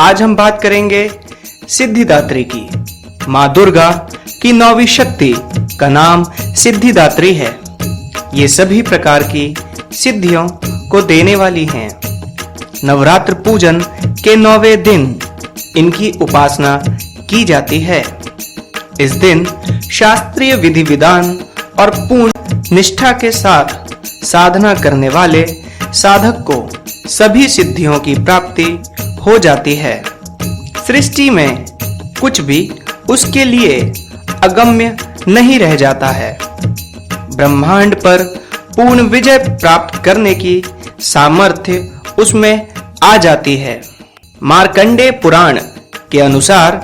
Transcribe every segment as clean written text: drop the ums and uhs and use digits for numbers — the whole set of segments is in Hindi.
आज हम बात करेंगे सिद्धिदात्री की। माँ दुर्गा की 9वीं शक्ति का नाम सिद्धिदात्री है। ये सभी प्रकार की सिद्धियों को देने वाली हैं। नवरात्र पूजन के 9वें दिन इनकी उपासना की जाती है। इस दिन शास्त्रीय विधि विधान और पूर्ण निष्ठा के साथ साधना करने वाले साधक को सभी सिद्धियों की प्राप्ति हो जाती है। सृष्टि में कुछ भी उसके लिए अगम्य नहीं रह जाता है। ब्रह्मांड पर पूर्ण विजय प्राप्त करने की सामर्थ्य उसमें आ जाती है। मार्कंडेय पुराण के अनुसार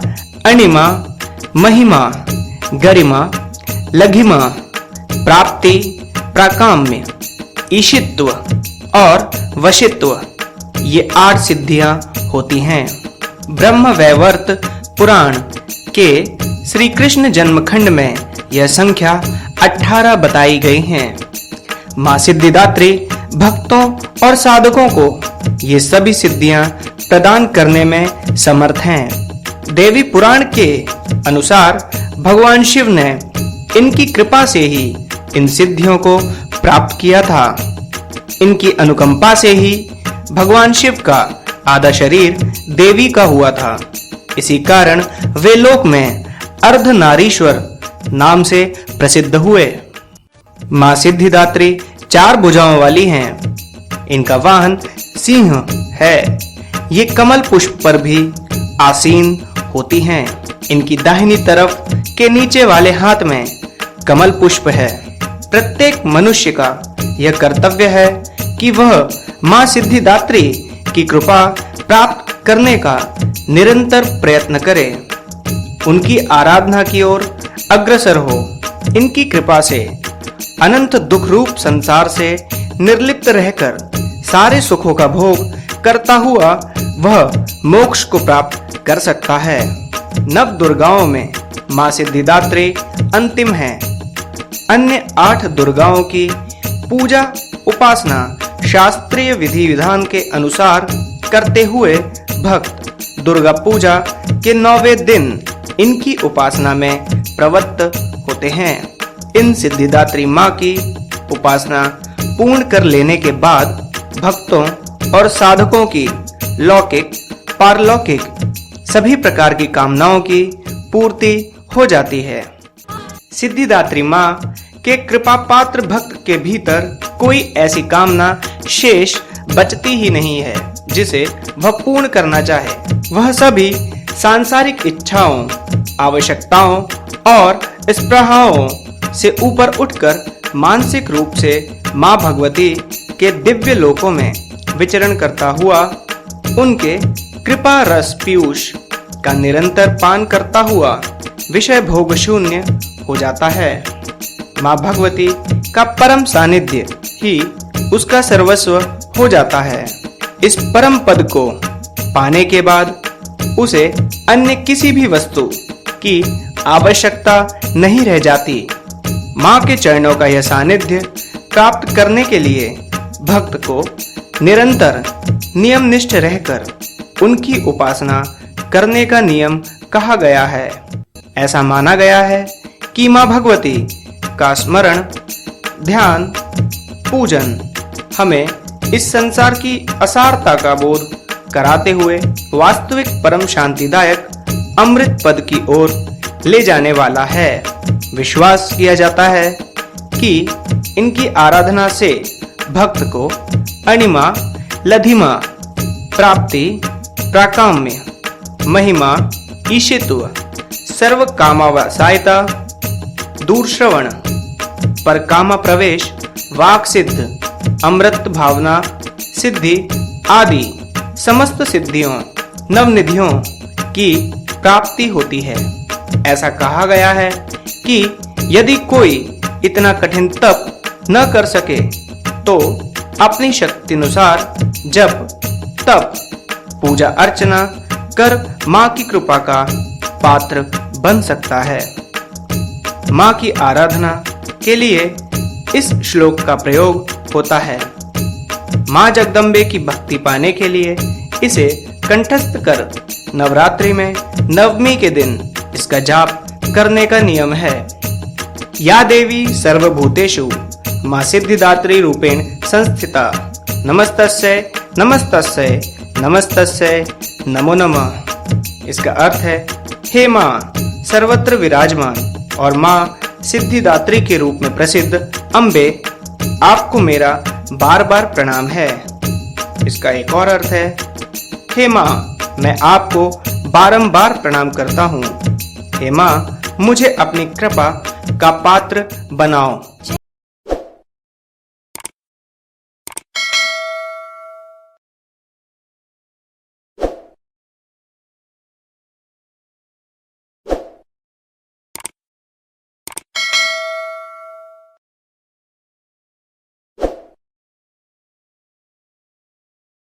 अणिमा, महिमा, गरिमा, लघिमा, प्राप्ति, प्राकाम्य, ईशित्व और वशित्व ये 8 सिद्धियां होती हैं। ब्रह्म वैवर्त पुराण के श्री कृष्ण जन्मखंड में यह संख्या 18 बताई गई हैं। मां सिद्धिदात्री भक्तों और साधकों को ये सभी सिद्धियां प्रदान करने में समर्थ हैं। देवी पुराण के अनुसार भगवान शिव ने इनकी कृपा से ही इन सिद्धियों को प्राप्त किया था। इनकी अनुकंपा से ही भगवान शिव का आधा शरीर देवी का हुआ था। इसी कारण वे लोक में अर्धनारीश्वर नाम से प्रसिद्ध हुए। मां सिद्धिदात्री 4 भुजाओं वाली हैं। इनका वाहन सिंह है। ये कमल पुष्प पर भी आसीन होती हैं। इनकी दाहिनी तरफ के नीचे वाले हाथ में कमल पुष्प है। प्रत्येक मनुष्य का यह कर्तव्य है कि वह मां सिद्धिदात्री की कृपा प्राप्त करने का निरंतर प्रयत्न करे, उनकी आराधना की ओर अग्रसर हो। इनकी कृपा से अनंत दुख रूप संसार से निर्लिप्त रहकर सारे सुखों का भोग करता हुआ वह मोक्ष को प्राप्त कर सकता है। नव दुर्गाओं में मां सिद्धिदात्री अंतिम है। अन्य 8 दुर्गाओं की पूजा उपासना शास्त्रीय विधि विधान के अनुसार करते हुए भक्त दुर्गा पूजा के 9वें दिन इनकी उपासना में प्रवृत्त होते हैं। इन सिद्धिदात्री मां की उपासना पूर्ण कर लेने के बाद भक्तों और साधकों की लौकिक, पारलौकिक सभी प्रकार की कामनाओं की पूर्ति हो जाती है। सिद्धिदात्री मां के कृपा पात्र भक्त के भीतर कोई ऐसी कामना शेष बचती ही नहीं है जिसे वह पूर्ण करना चाहे। वह सभी सांसारिक इच्छाओं, आवश्यकताओं और स्पृहाओं से ऊपर उठकर मानसिक रूप से मां भगवती के दिव्य लोकों में विचरण करता हुआ उनके कृपा रस पीयूष का निरंतर पान करता हुआ विषय भोग शून्य हो जाता है। मां भगवती का परम सानिध्य ही उसका सर्वस्व हो जाता है। इस परम पद को पाने के बाद उसे अन्य किसी भी वस्तु की आवश्यकता नहीं रह जाती। मां के चरणों का यह सानिध्य प्राप्त करने के लिए भक्त को निरंतर नियमनिष्ठ रहकर उनकी उपासना करने का नियम कहा गया है। ऐसा माना गया है कि मां भगवती का स्मरण, ध्यान, पूजन हमें इस संसार की असारता का बोध कराते हुए वास्तविक परम शांतिदायक अमृत पद की ओर ले जाने वाला है। विश्वास किया जाता है कि इनकी आराधना से भक्त को अणिमा, लघिमा, प्राप्ति, प्राकाम्य, महिमा, ईशित्व, सर्व कामावसायता, दूरश्रवण, पर कामा प्रवेश, वाक सिद्ध, अमृत भावना सिद्धि आदि समस्त सिद्धियों, नवनिधियों की प्राप्ति होती है। ऐसा कहा गया है कि यदि कोई इतना कठिन तप न कर सके तो अपनी शक्ति अनुसार जप, तप, पूजा अर्चना कर मां की कृपा का पात्र बन सकता है। मां की आराधना के लिए इस श्लोक का प्रयोग होता है। मां जगदम्बे की भक्ति पाने के लिए इसे कंठस्थ कर नवरात्रि में नवमी के दिन इसका जाप करने का नियम है। या देवी सर्वभूतेषु मां सिद्धिदात्री रूपेण संस्थिता नमस्तस्यै नमस्तस्यै नमस्तस्यै नमो नमः। इसका अर्थ है, हे मां सर्वत्र विराजमान और मां सिद्धिदात्री के रूप में प्रसिद्ध अम्बे, आपको मेरा बार बार प्रणाम है। इसका एक और अर्थ है, हे मां मैं आपको बारंबार प्रणाम करता हूँ। हे मां मुझे अपनी कृपा का पात्र बनाओ।